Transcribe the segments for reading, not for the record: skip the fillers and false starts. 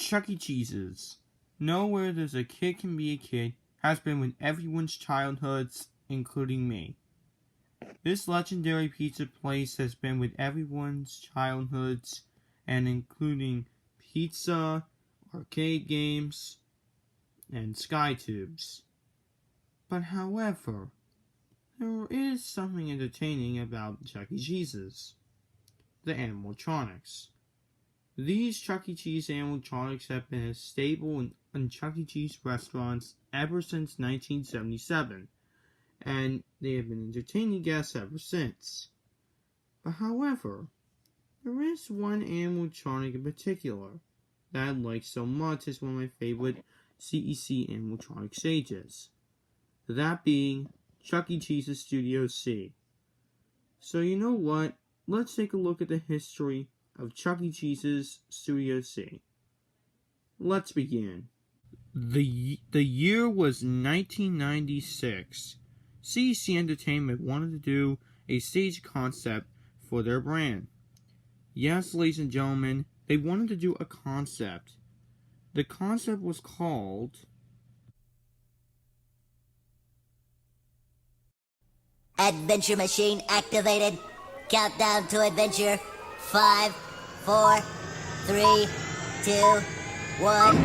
Chuck E. Cheese's. Know where there's a kid can be a kid has been with everyone's childhoods, including me. This legendary pizza place has been with everyone's childhoods, and including pizza, arcade games, and SkyTubes. But however, there is something entertaining about Chuck E. Cheese's. The animatronics. These Chuck E. Cheese animatronics have been a staple in Chuck E. Cheese restaurants ever since 1977, and they have been entertaining guests ever since. But however, there is one animatronic in particular that I like so much as one of my favorite CEC animatronic stages. That being Chuck E. Cheese's Studio C. So you know what? Let's take a look at the history of Chuck E. Cheese's Studio C. Let's begin. The year was 1996. CEC Entertainment wanted to do a stage concept for their brand. Yes, ladies and gentlemen, they wanted to do a concept. The concept was called Adventure machine activated. Countdown to adventure. 5, 4, 3, 2, 1.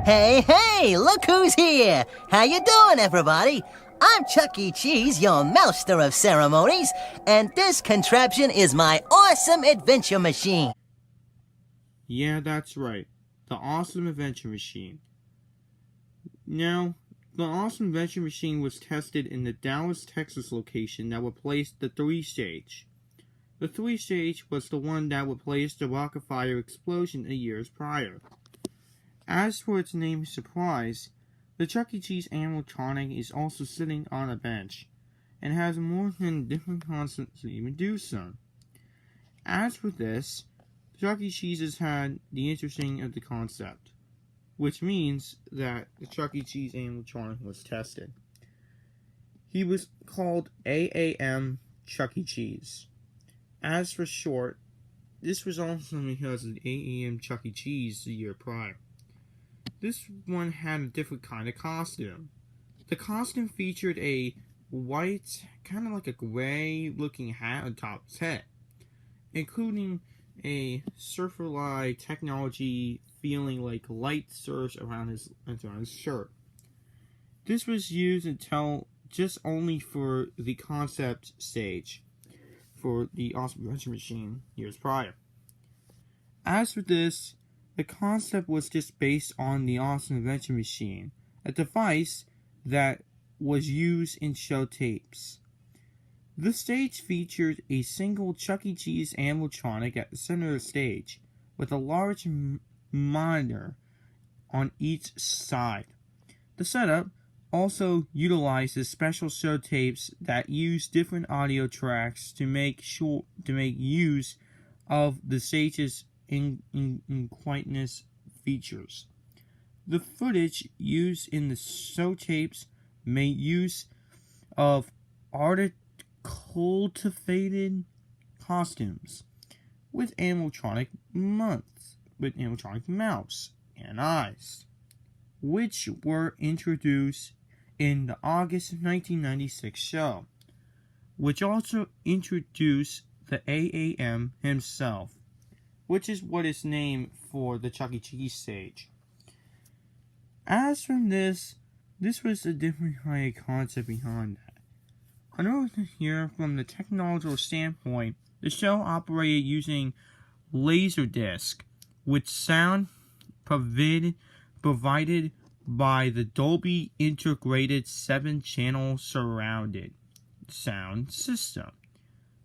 Hey, look who's here! How you doing, everybody? I'm Chuck E. Cheese, your master of ceremonies, and this contraption is my awesome adventure machine. Yeah, that's right. The Awesome Adventure Machine. Now, the Awesome Adventure Machine was tested in the Dallas, Texas location that replaced the 3-stage. The 3-stage was the one that replaced the Rocket Fire explosion years prior. As for its name's surprise, the Chuck E. Cheese animatronic is also sitting on a bench, and has more than different concepts to even do so. As for this, Chuck E. Cheese has had the interesting of the concept, which means that the Chuck E. Cheese animatronic was tested. He was called AAM Chuck E. Cheese. As for short, this was also because of the AAM Chuck E. Cheese the year prior. This one had a different kind of costume. The costume featured a white, kind of like a gray-looking hat on top of his head, including a surfer-like technology feeling like light surge around his shirt. This was used until just only for the concept stage for the Awesome Adventure Machine years prior. As for this, the concept was just based on the Awesome Adventure Machine, a device that was used in show tapes. The stage featured a single Chuck E. Cheese animatronic at the center of the stage, with a large monitor on each side. The setup also utilizes special show tapes that use different audio tracks to make use of the stage's in quietness features. The footage used in the show tapes made use of cultivated costumes with animatronic mouths and eyes, which were introduced in the August 1996 show, which also introduced the AAM himself, which is what is named for the Chuck E. Cheese stage. As from this was a different kind of concept behind that. In order to hear from the technological standpoint, the show operated using Laserdisc, with sound provided by the Dolby Integrated 7-channel surrounded sound system.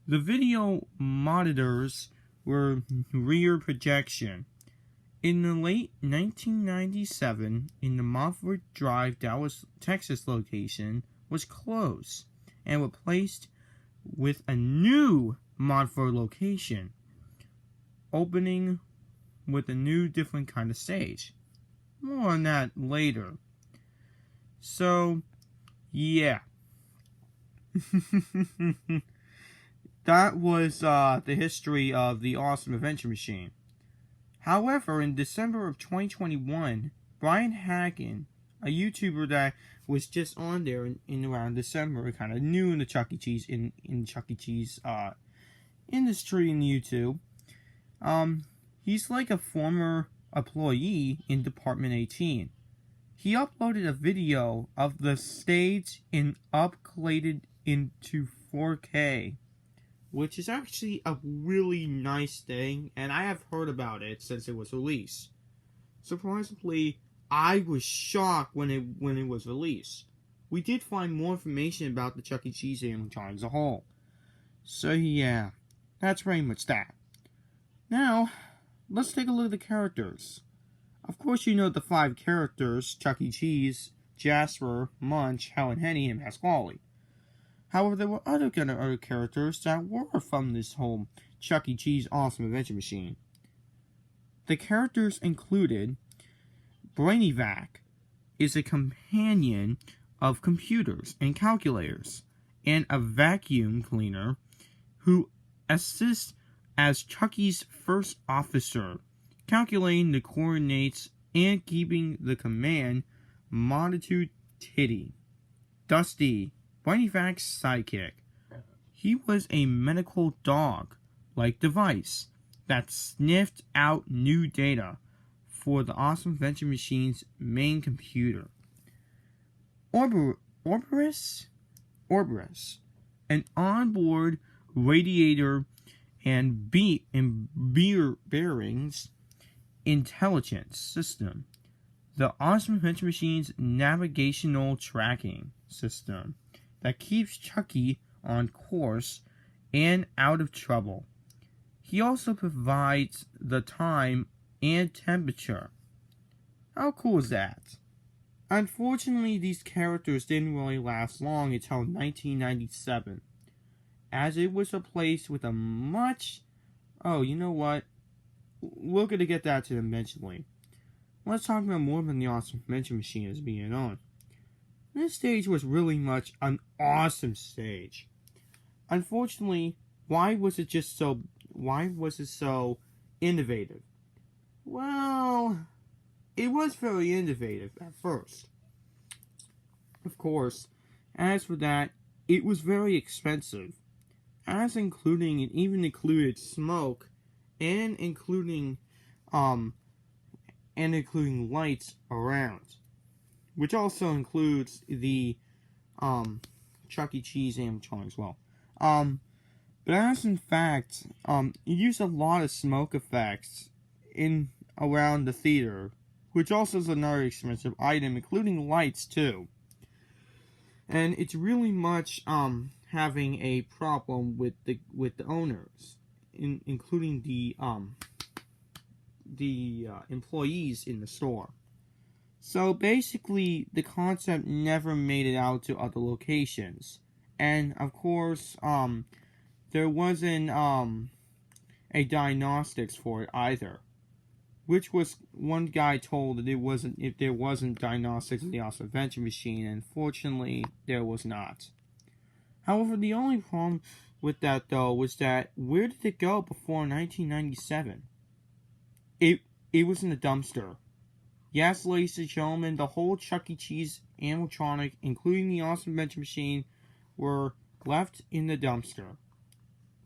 The video monitors were rear projection. In the late 1997, in the Montfort Drive, Dallas, Texas location was closed and replaced with a new Montfort location, opening with a new different kind of stage. More on that later. So, yeah. That was the history of the Awesome Adventure Machine. However, in December of 2021, Brian Hagen, a YouTuber that was just on there in around December, kind of new in the Chuck E. Cheese Chuck E. Cheese industry in YouTube. He's like a former employee in Department 18. He uploaded a video of the stage and upgraded into 4K, which is actually a really nice thing, and I have heard about it since it was released. Surprisingly, I was shocked when it was released. We did find more information about the Chuck E. Cheese animatronic as a whole. So yeah, that's pretty much that. Now, let's take a look at the characters. Of course, you know the 5 characters: Chuck E. Cheese, Jasper, Munch, Helen Henny, and Pasquale. However, there were other characters that were from this whole Chuck E. Cheese Awesome Adventure Machine. The characters included Brainivac is a companion of computers and calculators, and a vacuum cleaner who assists as Chucky's first officer, calculating the coordinates and keeping the command monitored. Titty. Dusty, Brainivac's sidekick. He was a medical dog-like device that sniffed out new data for the Awesome Adventure Machine's main computer. Orberus, an onboard radiator and beer bearings intelligence system. The Awesome Adventure Machine's navigational tracking system that keeps Chucky on course and out of trouble. He also provides the time and temperature. How cool is that? Unfortunately, these characters didn't really last long until 1997, as it was replaced with a much... Oh, you know what? We're going to get that to them eventually. Let's talk about more than the Awesome Adventure Machine as being on. This stage was really much an awesome stage. Unfortunately, why was it so innovative? Well, it was very innovative at first. Of course, as for that, it was very expensive, as including it even included smoke and including lights around, which also includes the Chuck E. Cheese animatronic as well. But as in fact, it used a lot of smoke effects in around the theater, which also is another expensive item, including lights too. And it's really much having a problem with the owners, including the employees in the store. So basically, the concept never made it out to other locations, and of course, there wasn't a diagnostics for it either, which was one guy told that if there wasn't diagnostics in the Awesome Adventure Machine, and fortunately, there was not. However, the only problem with that though was that where did it go before 1997? It was in a dumpster. Yes, ladies and gentlemen, the whole Chuck E. Cheese animatronic, including the Awesome Adventure Machine, were left in the dumpster.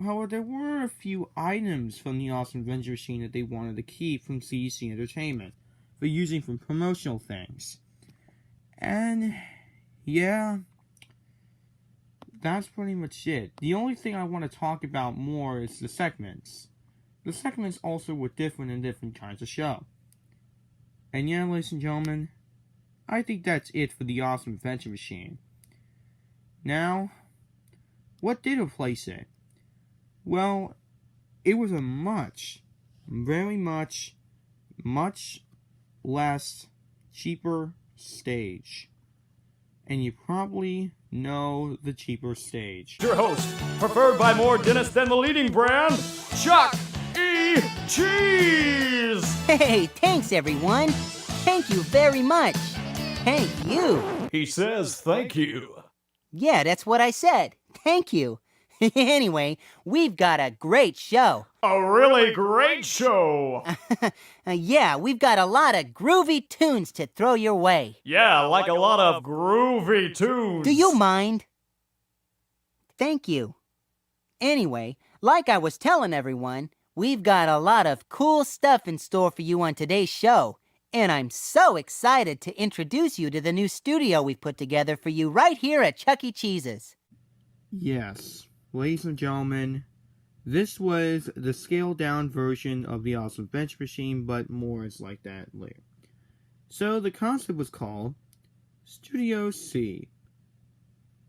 However, there were a few items from the Awesome Adventure Machine that they wanted to keep from CEC Entertainment for using for promotional things. And yeah, that's pretty much it. The only thing I want to talk about more is the segments. The segments also were different in different kinds of show. And yeah, ladies and gentlemen, I think that's it for the Awesome Adventure Machine. Now, what did replace it? Well, it was a much less cheaper stage. And you probably know the cheaper stage. Your host, preferred by more dentists than the leading brand, Chuck E. Cheese! Hey, thanks everyone. Thank you very much. Thank you. He says thank you. Yeah, that's what I said. Thank you. Anyway, we've got a great show. A really great show. Yeah, we've got a lot of groovy tunes to throw your way. Yeah, like a lot of groovy tunes. Do you mind? Thank you. Anyway, like I was telling everyone, we've got a lot of cool stuff in store for you on today's show. And I'm so excited to introduce you to the new studio we've put together for you right here at Chuck E. Cheese's. Yes, ladies and gentlemen, this was the scaled-down version of the Awesome Adventure Machine, but more is like that later. So the concept was called Studio C,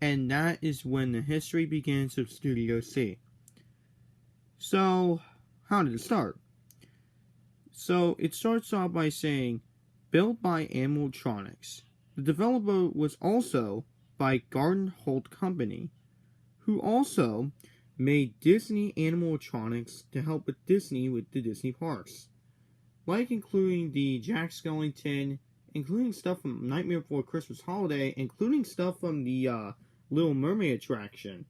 and that is when the history begins of Studio C. So, how did it start? So, it starts off by saying, built by Animatronics. The developer was also by Garden Holt Company, who also made Disney animatronics to help with Disney with the Disney parks. Like including the Jack Skellington, including stuff from Nightmare Before Christmas Holiday, including stuff from the Little Mermaid attraction.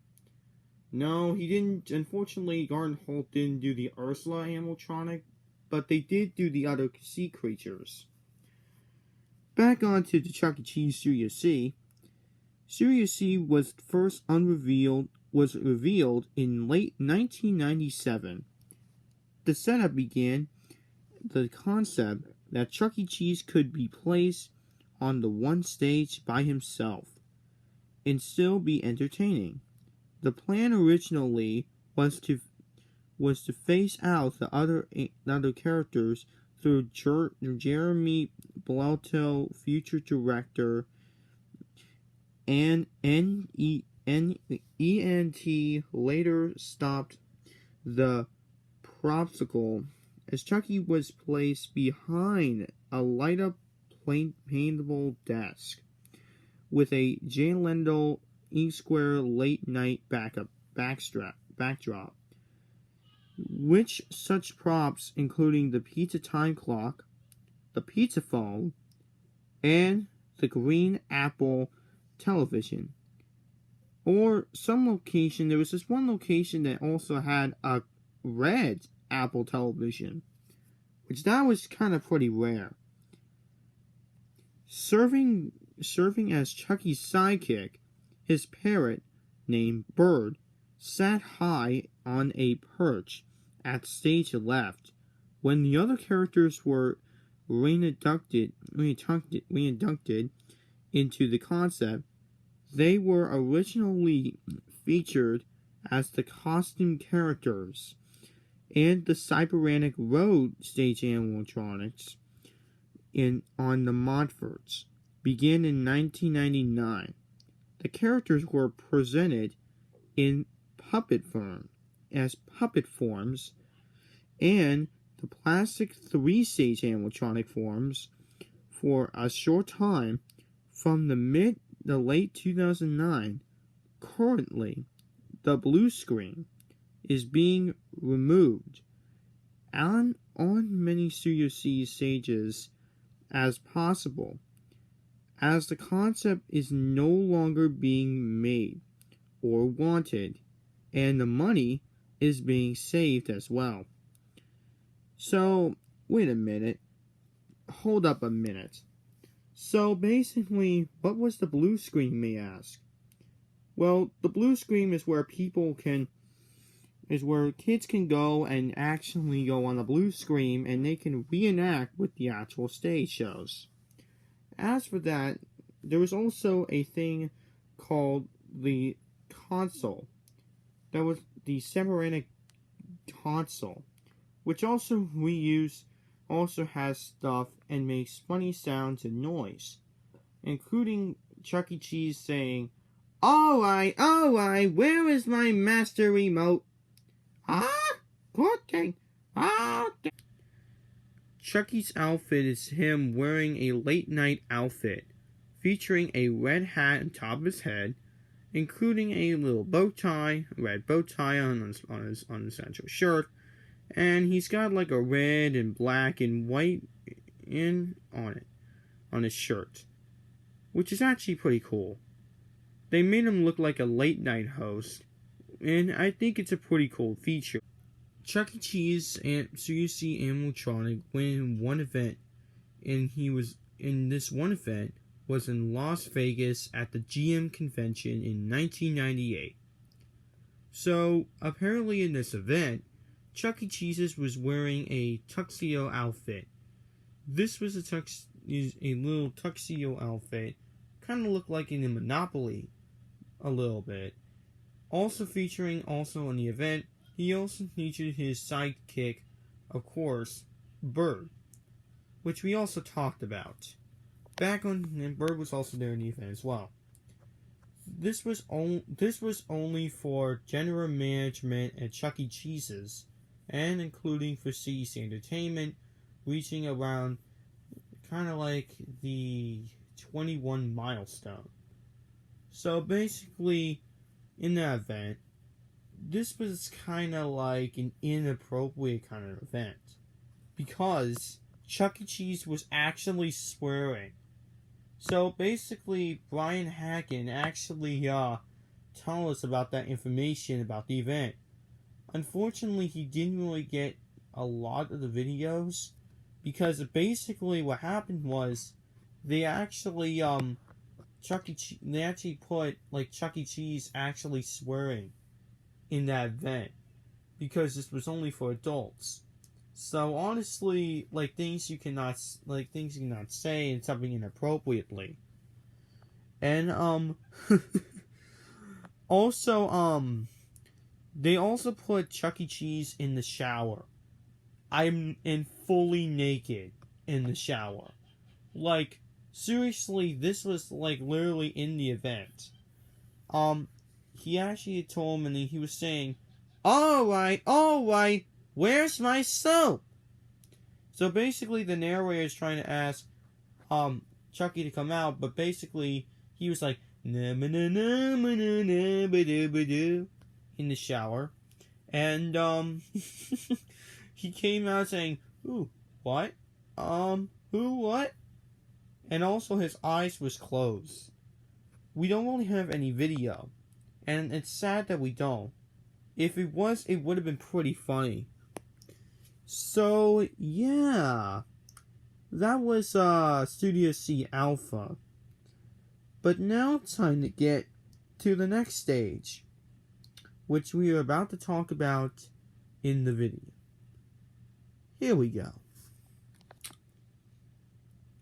No, he didn't, unfortunately, Garden Holt didn't do the Ursula animatronic, but they did do the other sea creatures. Back onto the Chuck E. Cheese Studio C. Studio C was first revealed in late 1997. The setup began the concept that Chuck E. Cheese could be placed on the one stage by himself and still be entertaining. The plan originally was to phase out the other characters through Jeremy Blautel, future director, and ENT later stopped the propsicle as Chucky was placed behind a light-up paintable desk with a Jay Leno E-Square late-night backdrop, which such props including the pizza time clock, the pizza phone, and the green Apple television. Or some location, there was this one location that also had a red Apple television, which that was kind of pretty rare. Serving as Chucky's sidekick, his parrot, named Bird, sat high on a perch at stage left. When the other characters were reinducted into the concept, they were originally featured as the costume characters and the Cyberanic Road stage animatronics on the Montforts. Began in 1999. The characters were presented in puppet forms, and the plastic 3-stage animatronic forms for a short time from the late 2009. Currently, the blue screen is being removed on many Studio C stages as possible, as the concept is no longer being made or wanted, and the money is being saved as well. So, wait a minute. Hold up a minute. So basically, what was the blue screen, you may ask? Well, the blue screen is where kids can go and actually go on the blue screen and they can reenact with the actual stage shows. As for that, there was also a thing called the console. That was the Cyberanic console, which also has stuff and makes funny sounds and noise, including Chuck E. Cheese saying, Alright, where is my master remote? Good thing. Chucky's outfit is him wearing a late night outfit, featuring a red hat on top of his head, including a little red bow tie on his essential shirt, and he's got like a red and black and white on his shirt, which is actually pretty cool. They made him look like a late night host, and I think it's a pretty cool feature. Chuck E. Cheese and Seriously Animatronic went in one event, and this one event was in Las Vegas at the GM convention in 1998. So, apparently in this event, Chuck E. Cheese's was wearing a tuxedo outfit. This was a little tuxedo outfit, kind of looked like in a Monopoly, a little bit. Also featuring on the event, he also featured his sidekick, of course, Bird, which we also talked about. And Bird was also there in the event as well. This was only for general management at Chuck E. Cheese's, and including for CEC Entertainment, reaching around kind of like the 21 milestone. So basically, in that event, this was kind of like an inappropriate kind of event, because Chuck E. Cheese was actually swearing. So basically, Brian Hacken actually told us about that information about the event. Unfortunately, he didn't really get a lot of the videos, because basically what happened was they actually put like Chuck E. Cheese actually swearing in that event, because this was only for adults. So honestly, things you cannot say and something inappropriately. And also they also put Chuck E. Cheese in the shower. I'm fully naked in the shower. Seriously, this was literally in the event. He actually told him, and he was saying, all right, where's my soap? So basically, the narrator is trying to ask Chucky to come out, but basically he was like in the shower, and he came out saying, "Ooh, what? Who, what?" And also his eyes was closed. We don't really have any video, and it's sad that we don't. If it was, it would have been pretty funny. So, yeah. That was Studio C Alpha. But now it's time to get to the next stage, which we are about to talk about in the video. Here we go.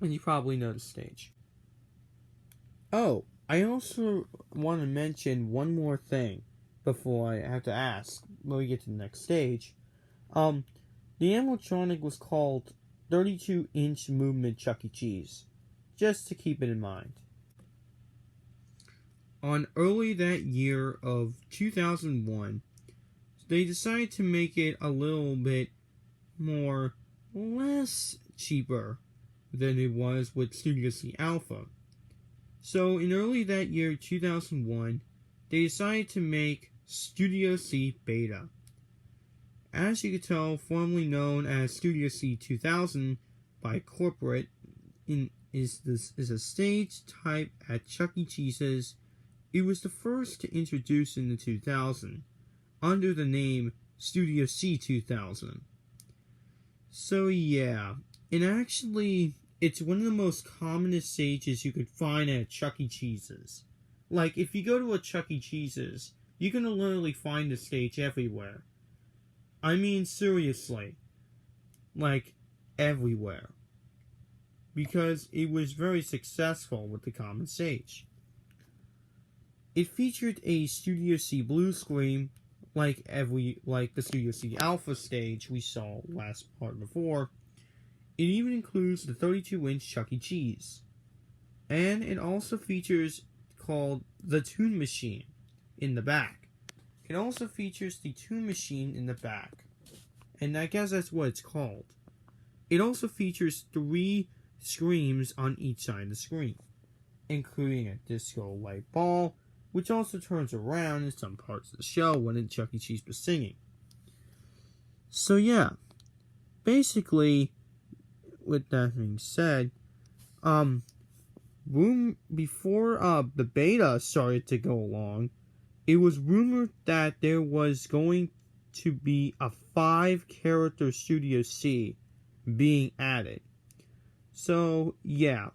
And you probably know the stage. Oh, I also want to mention one more thing before I have to ask when we get to the next stage. The animatronic was called 32-inch movement Chuck E. Cheese, just to keep it in mind. On early that year of 2001, they decided to make it a little bit less cheaper than it was with Studio C Alpha. So in early that year, 2001, they decided to make Studio C Beta. As you can tell, formerly known as Studio C 2000 by corporate, is a stage type at Chuck E. Cheese's. It was the first to introduce in the 2000 under the name Studio C 2000. So yeah, and actually, it's one of the most commonest stages you could find at Chuck E. Cheese's. If you go to a Chuck E. Cheese's, you're gonna literally find the stage everywhere. I mean, seriously. Everywhere. Because it was very successful with the common stage. It featured a Studio C blue screen, like the Studio C Alpha stage we saw last part before. It even includes the 32-inch Chuck E. Cheese. And it also features called the Toon Machine in the back. It also features the Toon Machine in the back, and I guess that's what it's called. It also features 3 screams on each side of the screen, including a disco light ball, which also turns around in some parts of the show when Chuck E. Cheese was singing. So yeah, basically, with that being said, before the beta started to go along, it was rumored that there was going to be a 5-character Studio C being added. So, yeah.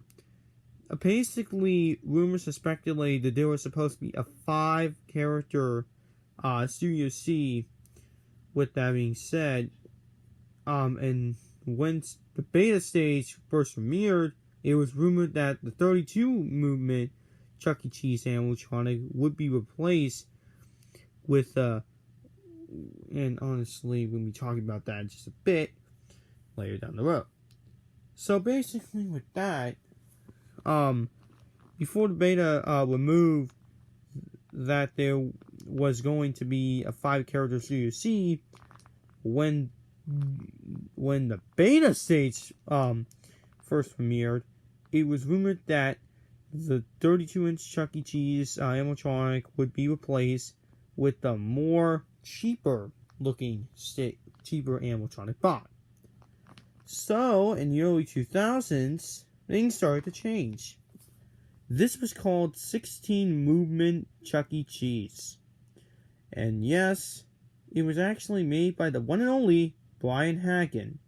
Basically, rumors have speculated that there was supposed to be a 5-character Studio C. With that being said, and when the beta stage first premiered, it was rumored that the 32 movement Chuck E. Cheese animatronic would be replaced with and honestly, we'll be talking about that in just a bit later down the road. So basically, with that, before the beta removed that there was going to be a 5-character Studio C, when the beta stage first premiered, it was rumored that the 32-inch Chuck E. Cheese animatronic would be replaced with the more cheaper animatronic bot. So, in the early 2000s, things started to change. This was called 16 Movement Chuck E. Cheese. And yes, it was actually made by the one and only Brian Hagen.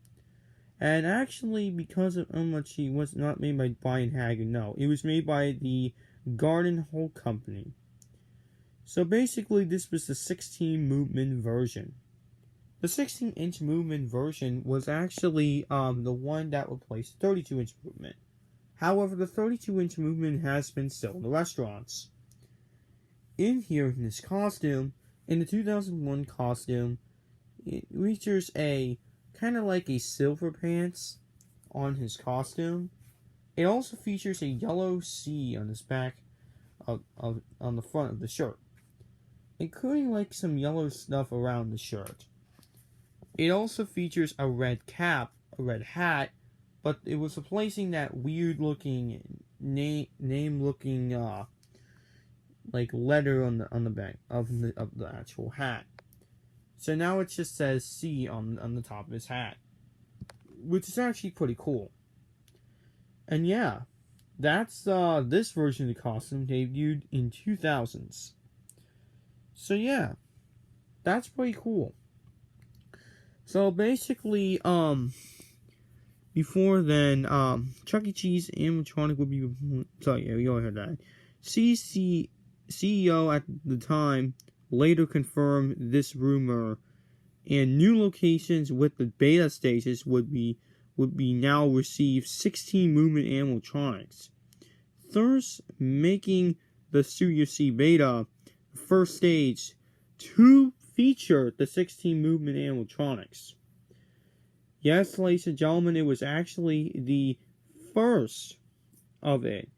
And actually, because of how much he was not made by Brian Hagen, no. It was made by the Garden Hole Company. So basically, this was the 16 movement version. The 16-inch movement version was actually the one that replaced the 32-inch movement. However, the 32-inch movement has been sold in the restaurants. In here, in this costume, in the 2001 costume, it features a kind of like a silver pants on his costume. It also features a yellow C on his back on the front of the shirt, including like some yellow stuff around the shirt. It also features a red cap, a red hat, but it was replacing that weird looking name looking like letter on the back of the actual hat. So now it just says C on the top of his hat, which is actually pretty cool. And yeah, that's this version of the costume debuted in 2000s. So yeah, that's pretty cool. So basically, before then, Chuck E. Cheese animatronic would be. Sorry, yeah, we all heard that. CEO at the time later confirmed this rumor, and new locations with the beta stages would be now receive 16 movement animatronics, thus making the Studio C beta the first stage to feature the 16 movement animatronics. Yes, ladies and gentlemen, it was actually the first of it.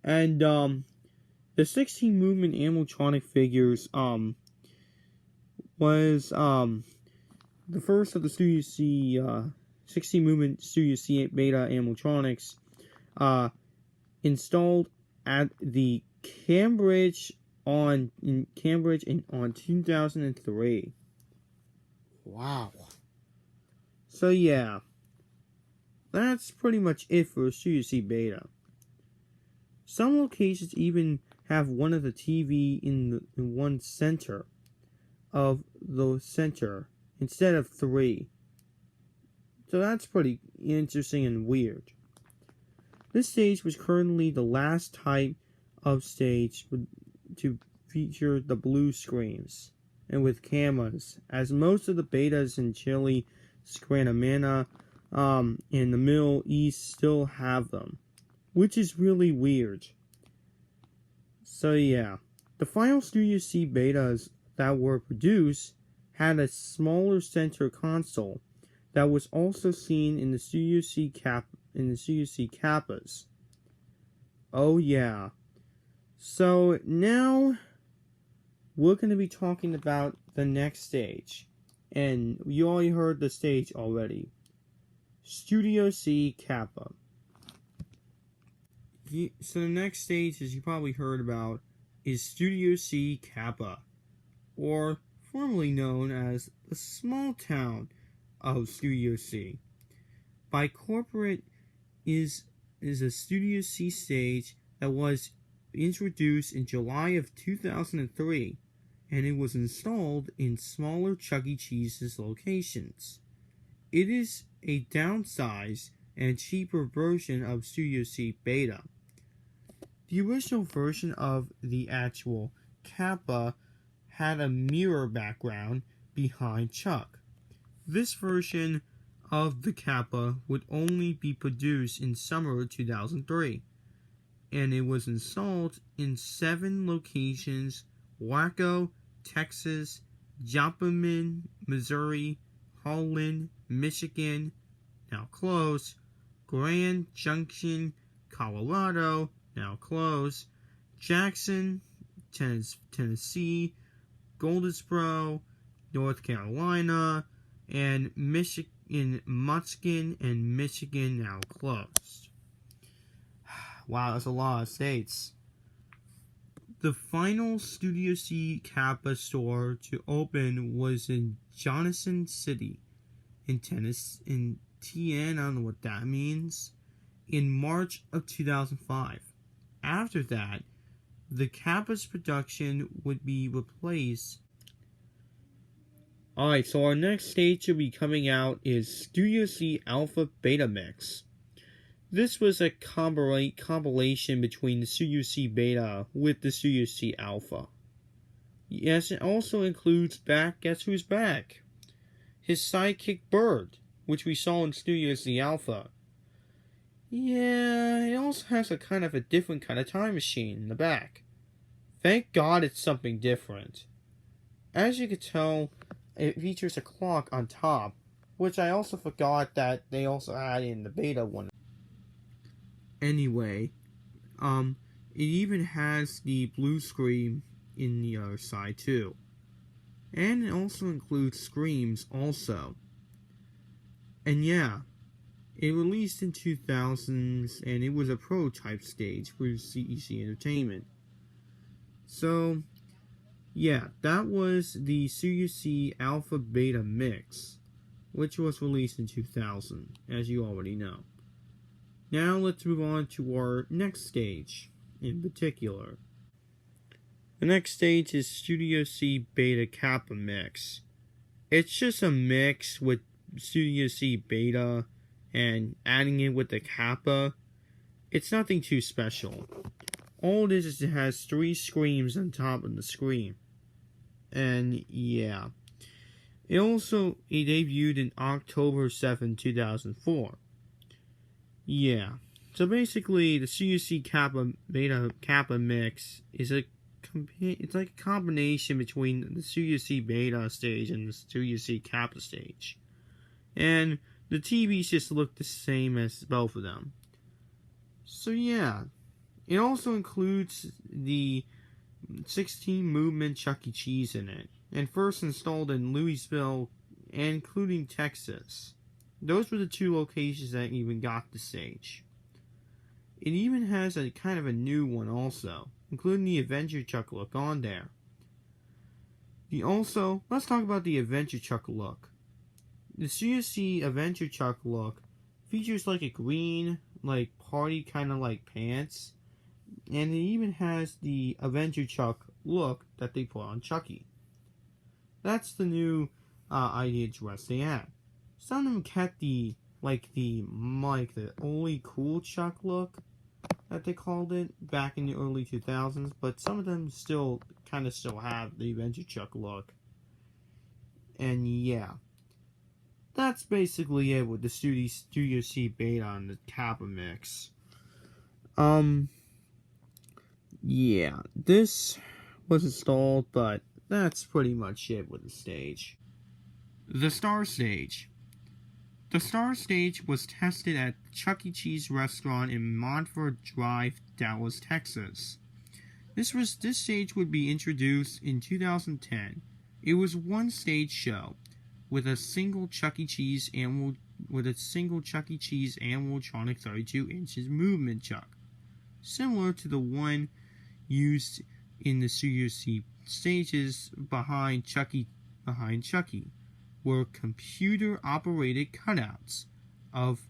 And the 16 movement animatronic figures was the first of the Studio C 16 movement Studio C beta animatronics installed at the Cambridge in 2003. Wow. So yeah, that's pretty much it for Studio C beta. Some locations even have one of the TV in one center of the center instead of 3. So that's pretty interesting and weird. This stage was currently the last type of stage to feature the blue screens and with cameras, as most of the betas in Chile, Scranamana, and the Middle East still have them, which is really weird. So yeah, the final Studio C betas that were produced had a smaller center console that was also seen in the Studio C Kappas. Oh yeah. So now we're going to be talking about the next stage. And you already heard the stage already. Studio C Kappa. So the next stage, as you probably heard about, is Studio C Kappa, or formerly known as the small town of Studio C. By corporate is a Studio C stage that was introduced in July of 2003, and it was installed in smaller Chuck E. Cheese's locations. It is a downsized and cheaper version of Studio C Beta. The original version of the actual Kappa had a mirror background behind Chuck. This version of the Kappa would only be produced in summer of 2003, and it was installed in 7 locations: Waco, Texas, Joplin, Missouri, Holland, Michigan, now closed, Grand Junction, Colorado, now closed, Jackson, Tennessee, Goldsboro, North Carolina, and Michigan, Muskegon, and Michigan, now closed. Wow, that's a lot of states. The final Studio C Kappa store to open was in Johnson City, in Tennessee, in TN, I don't know what that means, in March of 2005. After that, the Kappa's production would be replaced. Alright, so our next stage to be coming out is Studio C Alpha Beta Mix. This was a compilation between the Studio C Beta with the Studio C Alpha. Yes, it also includes Guess Who's Back? His sidekick Bird, which we saw in Studio C Alpha. Yeah, it also has a kind of a different kind of time machine in the back. Thank God it's something different. As you can tell, it features a clock on top, which I also forgot that they also had in the beta one. Anyway, it even has the blue screen in the other side too. And it also includes screams also. And yeah, it released in 2000s, and it was a prototype stage for CEC Entertainment. So, yeah, that was the Studio C Alpha Beta Mix, which was released in 2000, as you already know. Now let's move on to our next stage, in particular. The next stage is Studio C Beta Kappa Mix. It's just a mix with Studio C Beta and adding it with the Kappa. It's nothing too special. All it is it has 3 screams on top of the screen. And yeah. It debuted in October 7, 2004. Yeah. So basically, the Studio C Kappa Beta Kappa Mix is it's like a combination between the Studio C Beta stage and the Studio C Kappa stage. And the TVs just look the same as both of them. So yeah. It also includes the 16-movement Chuck E. Cheese in it, and first installed in Louisville, including Texas. Those were the 2 locations that even got the stage. It even has a kind of a new one also, including the Adventure Chuck look on there. Let's talk about the Adventure Chuck look. The Studio C Adventure Chuck look features like a green, like party kind of like pants, and it even has the Adventure Chuck look that they put on Chucky. That's the new idea dress they had. Some of them kept the only cool Chuck look that they called it back in the early 2000s, but some of them still have the Adventure Chuck look. And yeah, that's basically it with the Studio C Beta and the Kappa Mix. Yeah, this was installed, but that's pretty much it with the stage. The Star Stage. The Star Stage was tested at Chuck E. Cheese restaurant in Montford Drive, Dallas, Texas. This stage would be introduced in 2010. It was one stage show with a single Chuck E. Cheese animatronic 32 inches movement Chuck, similar to the one used in the Studio C stages behind Chucky, were computer-operated cutouts of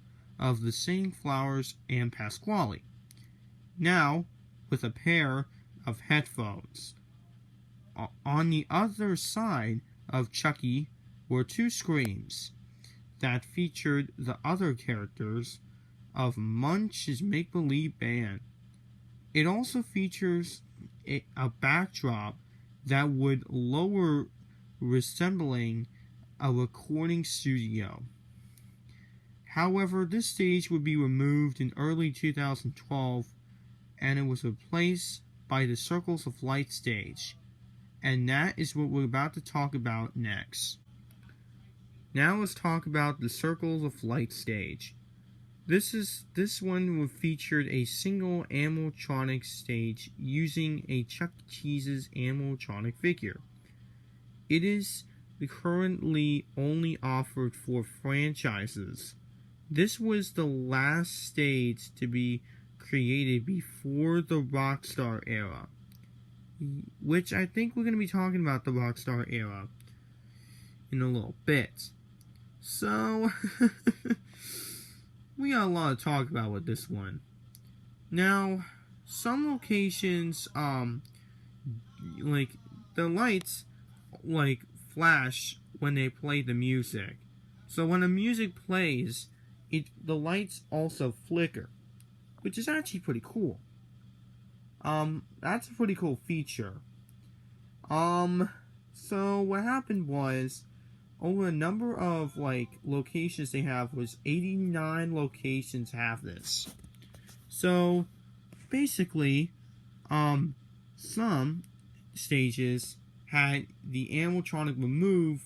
the Singing Flowers and Pasquale. Now, with a pair of headphones. On the other side of Chucky were two screens that featured the other characters of Munch's make-believe band. It also features a backdrop that would lower, resembling a recording studio. However, this stage would be removed in early 2012, and it was replaced by the Circles of Light stage. And that is what we're about to talk about next. Now let's talk about the Circles of Light stage. This one featured a single animatronic stage using a Chuck E. Cheese's animatronic figure. It is currently only offered for franchises. This was the last stage to be created before the Rockstar era, which I think we're going to be talking about the Rockstar era in a little bit. So, we got a lot to talk about with this one. Now, some locations, like, the lights, like, flash when they play the music. So when the music plays, the lights also flicker, which is actually pretty cool. That's a pretty cool feature. So what happened was, over a number of, like, locations they have was 89 locations have this. So, basically, some stages had the animatronic remove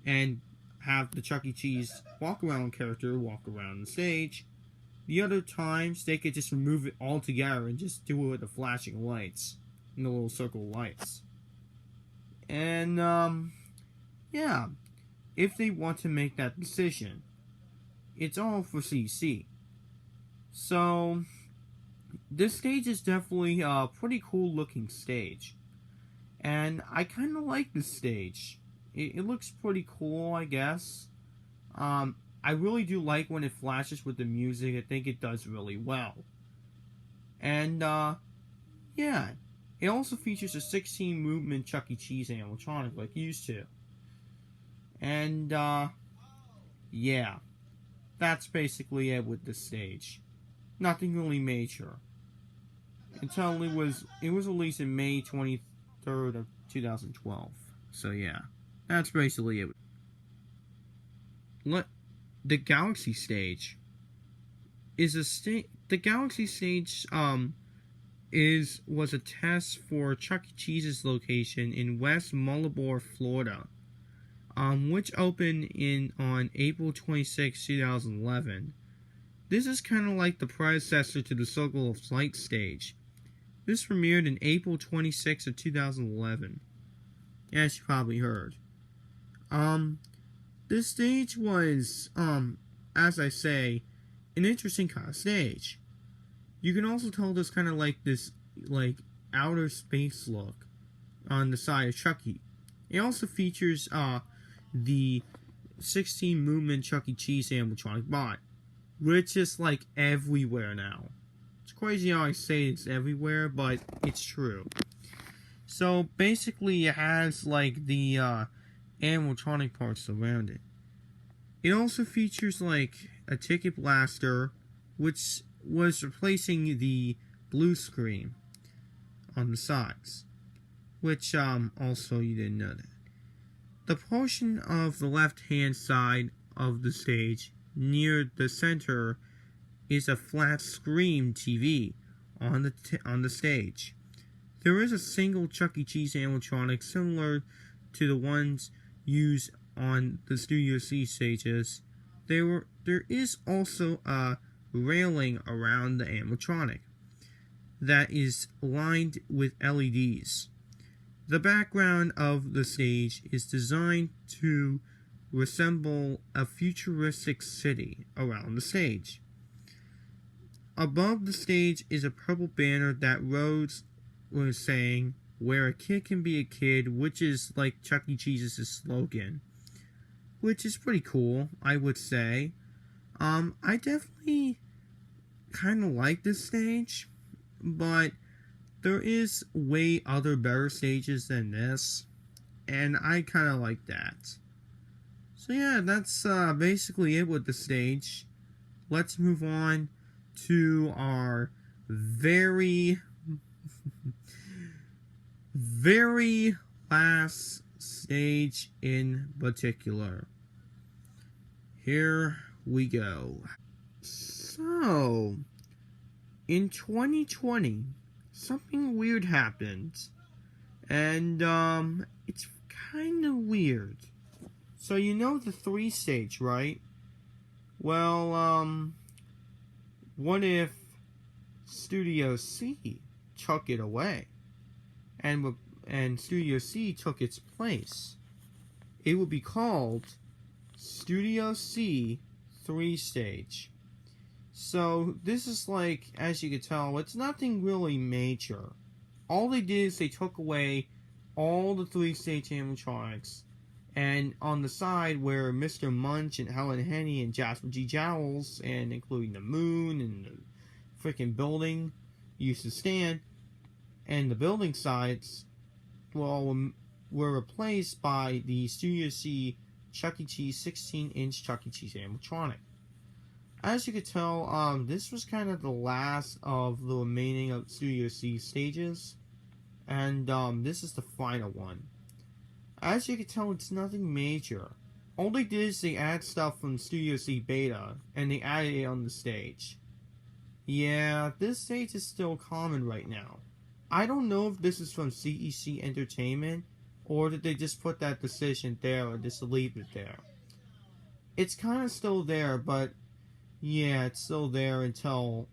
and have the Chuck E. Cheese walk-around character walk around the stage. The other times, they could just remove it altogether and just do it with the flashing lights and the little circle lights. And, yeah, if they want to make that decision, it's all for CC. So, this stage is definitely a pretty cool looking stage. And I kind of like this stage. It looks pretty cool, I guess. I really do like when it flashes with the music. I think it does really well. And, yeah. It also features a 16-movement Chuck E. Cheese animatronic like it used to. And, yeah. That's basically it with this stage. Nothing really major. Until it was released in May 23rd of 2012. So, yeah. That's basically it. The Galaxy stage is the Galaxy stage was a test for Chuck E. Cheese's location in West Mullibor, Florida, which opened on April 26, 2011. This is kind of like the predecessor to the Circle of Light stage. This premiered in April 26 of 2011. As you probably heard. This stage was, as I say, an interesting kind of stage. You can also tell there's kind of like this, like, outer space look on the side of Chucky. It also features, the 16-movement Chuck E. Cheese animatronic bot, which is, like, everywhere now. It's crazy how I say it's everywhere, but it's true. So, basically, it has, like, the, animatronic parts around it. It also features, like, a ticket blaster, which was replacing the blue screen on the sides. Which, also, you didn't know that. The portion of the left-hand side of the stage, near the center, is a flat screen TV on the stage. There is a single Chuck E. Cheese animatronic similar to the ones used on the Studio C stages. There is also a railing around the animatronic that is lined with LEDs. The background of the stage is designed to resemble a futuristic city around the stage. Above the stage is a purple banner that Rhodes was saying, "Where a kid can be a kid," which is like Chuck E. Cheese's slogan, which is pretty cool, I would say. I definitely kind of like this stage, but there is way other better stages than this, and I kind of like that. So yeah, that's basically it with the stage. Let's move on to our very very last stage in particular. Here we go. So, in 2020, something weird happened. And, it's kind of weird. So, you know the 3 stage, right? Well, what if Studio C took it away? And Studio C took its place? It would be called Studio C 3 stage. So this is like, as you can tell, it's nothing really major. All they did is they took away all the 3 stage animatronics, and on the side where Mr. Munch and Helen Henny and Jasper G. Jowls, and including the moon and the freaking building used to stand, and the building sides, well, were replaced by the Studio C Chuck E. Cheese 16-inch Chuck E. Cheese animatronic. As you could tell, this was kind of the last of the remaining of Studio C stages, and this is the final one. As you can tell, it's nothing major. All they did is they add stuff from Studio C Beta, and they added it on the stage. Yeah, this stage is still common right now. I don't know if this is from CEC Entertainment, or did they just put that decision there or just leave it there. It's kind of still there, but yeah, it's still there until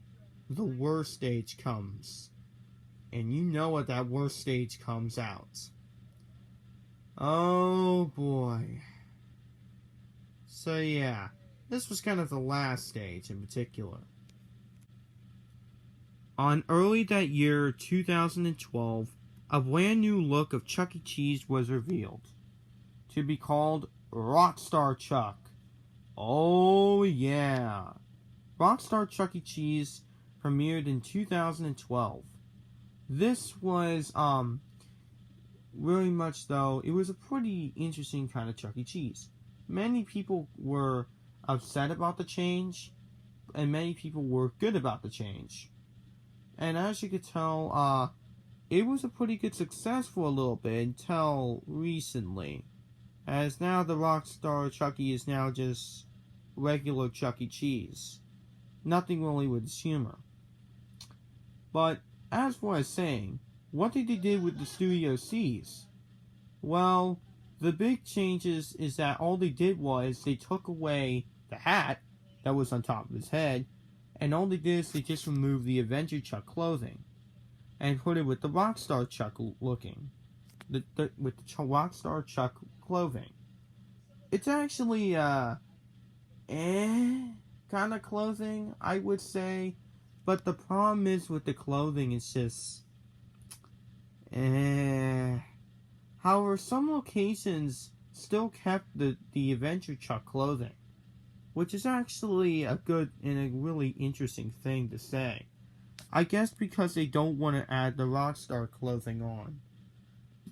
the worst stage comes. And you know what that worst stage comes out. Oh boy. So yeah, this was kind of the last stage in particular. On early that year, 2012, a brand new look of Chuck E. Cheese was revealed, to be called Rockstar Chuck. Oh yeah. Rockstar Chuck E. Cheese premiered in 2012. This was, really much though, it was a pretty interesting kind of Chuck E. Cheese. Many people were upset about the change, and many people were good about the change. And as you could tell, it was a pretty good success for a little bit until recently. As now the Rockstar Chucky is now just regular Chuck E. Cheese. Nothing really with his humor. But, as for I was saying, what did they do with the Studio C's? Well, the big changes is that all they did was they took away the hat that was on top of his head, and all they did is they just removed the Adventure Chuck clothing and put it with the Rockstar Chuck looking. With the Rockstar Chuck clothing. It's actually, kind of clothing, I would say. But the problem is with the clothing, it's just, However, some locations still kept the Adventure Chuck clothing, which is actually a good and a really interesting thing to say. I guess because they don't want to add the Rockstar clothing on.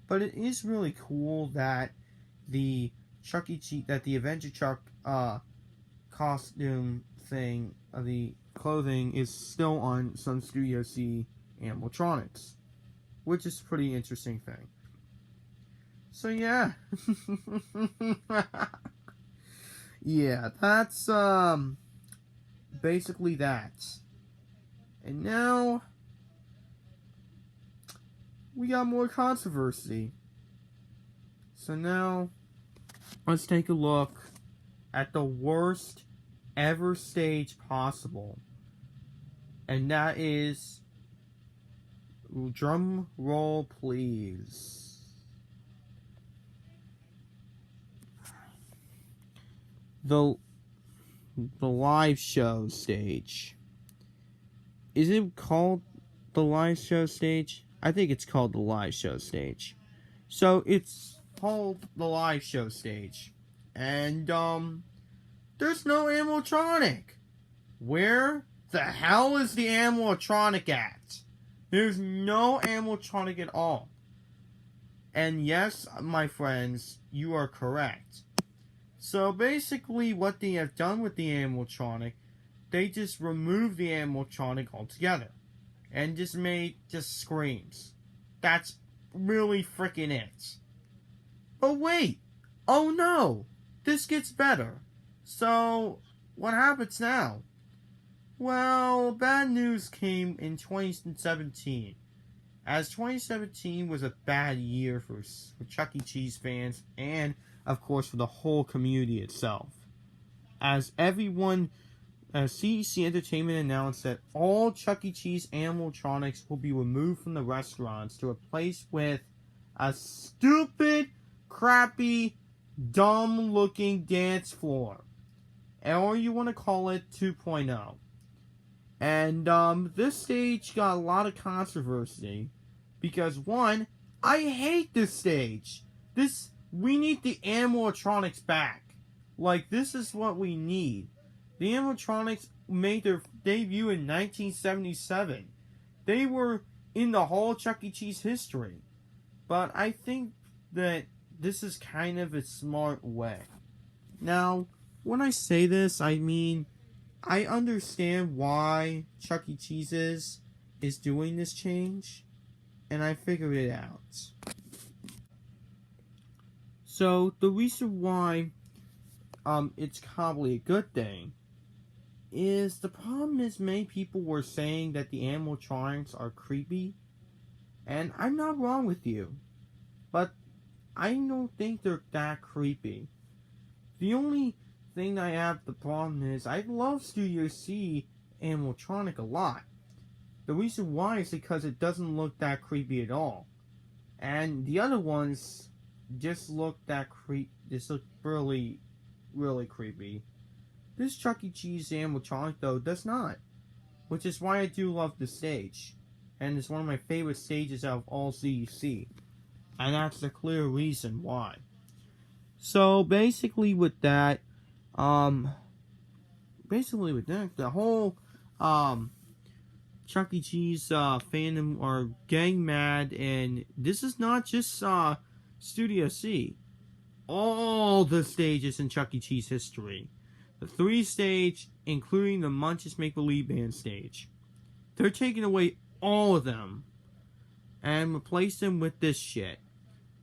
But it is really cool that the Chuck E. Cheese, that the Adventure Chuck costume thing, the clothing is still on some Studio C animatronics, which is a pretty interesting thing. So yeah. Yeah, that's basically that. And now we got more controversy. So now let's take a look at the worst ever stage possible. And that is, drum roll please, the live show stage. Is it called the live show stage? I think it's called the live show stage. So it's called the live show stage. And there's no animatronic. Where the hell is the animatronic at? There's no animatronic at all. And yes, my friends, you are correct. So basically what they have done with the animatronic, they just removed the animatronic altogether. And just made just screams. That's really freaking it. But wait! Oh no! This gets better. So, what happens now? Well, bad news came in 2017. As 2017 was a bad year for Chuck E. Cheese fans and, of course, for the whole community itself. As CEC Entertainment announced that all Chuck E. Cheese animatronics will be removed from the restaurants to replace with a stupid, crappy, dumb-looking dance floor. Or you want to call it 2.0. And this stage got a lot of controversy because, one, I hate this stage. We need the animatronics back. Like, this is what we need. The animatronics made their debut in 1977. They were in the whole Chuck E. Cheese history. But I think that this is kind of a smart way. Now, when I say this, I mean, I understand why Chuck E. Cheese is doing this change, and I figured it out. So, the reason why it's probably a good thing is the problem is many people were saying that the animatronics are creepy, and I'm not wrong with you, but I don't think they're that creepy. The only thing I have the problem is I love Studio C animatronic a lot. The reason why is because it doesn't look that creepy at all, and the other ones just look really, really creepy. This Chuck E. Cheese animatronic though does not, which is why I do love the stage, and it's one of my favorite stages out of all CEC, and that's the clear reason why. So basically with that, the whole Chuck E. Cheese fandom are getting mad, and this is not just Studio C. All the stages in Chuck E. Cheese history, the 3 stage, including the Munches Make Believe Band stage, they're taking away all of them and replace them with this shit.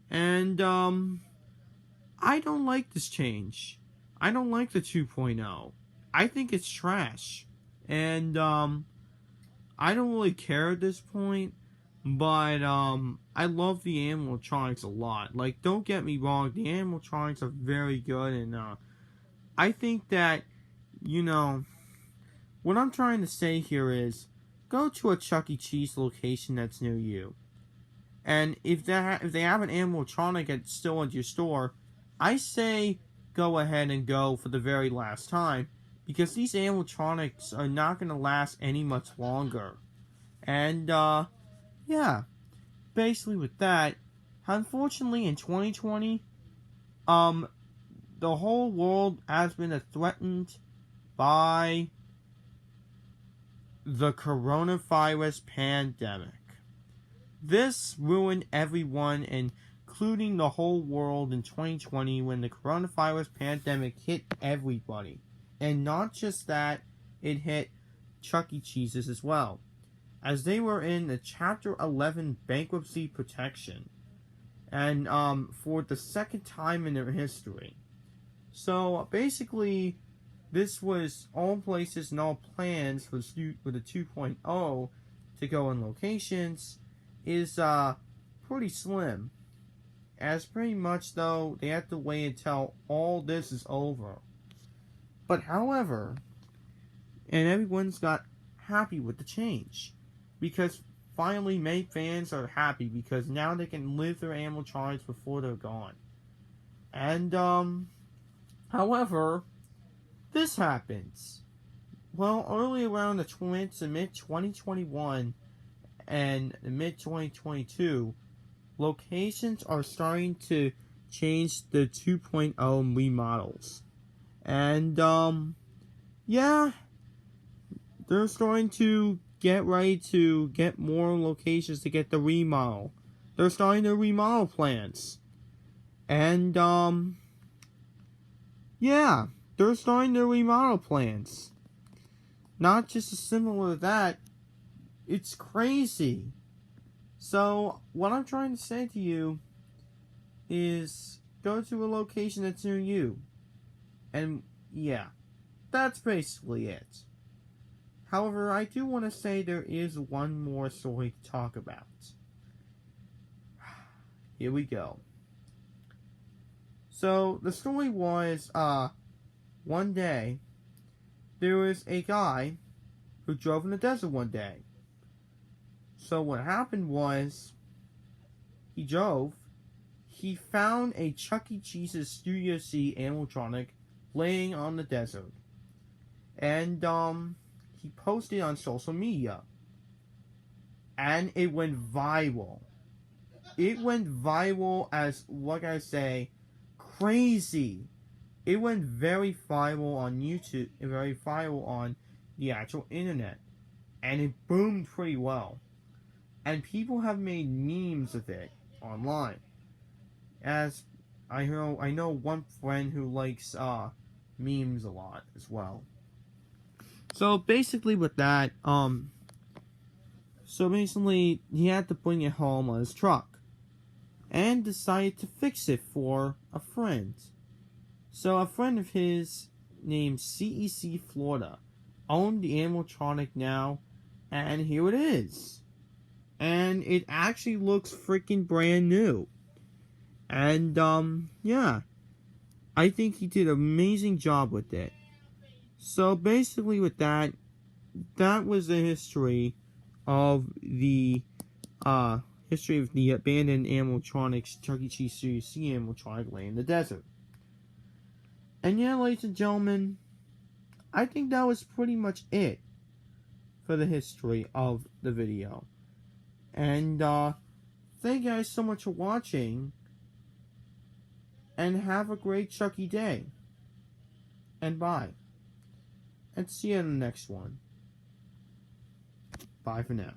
And I don't like this change. I don't like the 2.0. I think it's trash. And I don't really care at this point, but I love the animatronics a lot. Like, don't get me wrong, the animatronics are very good, and I think that, what I'm trying to say here is, go to a Chuck E. Cheese location that's near you. And if they have an animatronic that's still at your store, I say go ahead and go for the very last time, because these animatronics are not going to last any much longer. And, yeah. Basically with that, unfortunately in 2020, the whole world has been threatened by the coronavirus pandemic. This ruined everyone, including the whole world in 2020 when the coronavirus pandemic hit everybody. And not just that, it hit Chuck E. Cheese's as well, as they were in the Chapter 11 bankruptcy protection, and for the second time in their history. So basically, this was all places and all plans for the 2.0 to go in locations is pretty slim. As pretty much though, they have to wait until all this is over. But however, and everyone's got happy with the change, because finally many fans are happy because now they can live their animatronics before they're gone. And however, this happens. Well, early around the mid-2021 and the mid-2022, locations are starting to change the 2.0 remodels. And, yeah, they're starting to get ready to get more locations to get the remodel. They're starting the remodel plans. And, yeah, they're starting the remodel plans. Not just as simple as that, it's crazy. So, what I'm trying to say to you is go to a location that's near you. And, yeah, that's basically it. However, I do want to say there is one more story to talk about. Here we go. So, the story was, one day, there was a guy who drove in the desert one day. So what happened was, he found a Chuck E. Cheese's Studio C animatronic laying on the desert. And, he posted on social media. And it went viral. It went viral as, like I say, crazy. It went very viral on YouTube, very viral on the actual internet. And it boomed pretty well. And people have made memes of it online. As I know one friend who likes memes a lot as well. So basically with that, he had to bring it home on his truck. And decided to fix it for a friend. So a friend of his named CEC Florida owned the animatronic now, and here it is. And it actually looks freaking brand new. And, yeah. I think he did an amazing job with it. So, basically with that was the history of the abandoned animatronics Chuck E. Cheese Series C animatronic laying in the desert. And yeah, ladies and gentlemen, I think that was pretty much it for the history of the video. And, thank you guys so much for watching. And have a great Chucky day. And bye. And see you in the next one. Bye for now.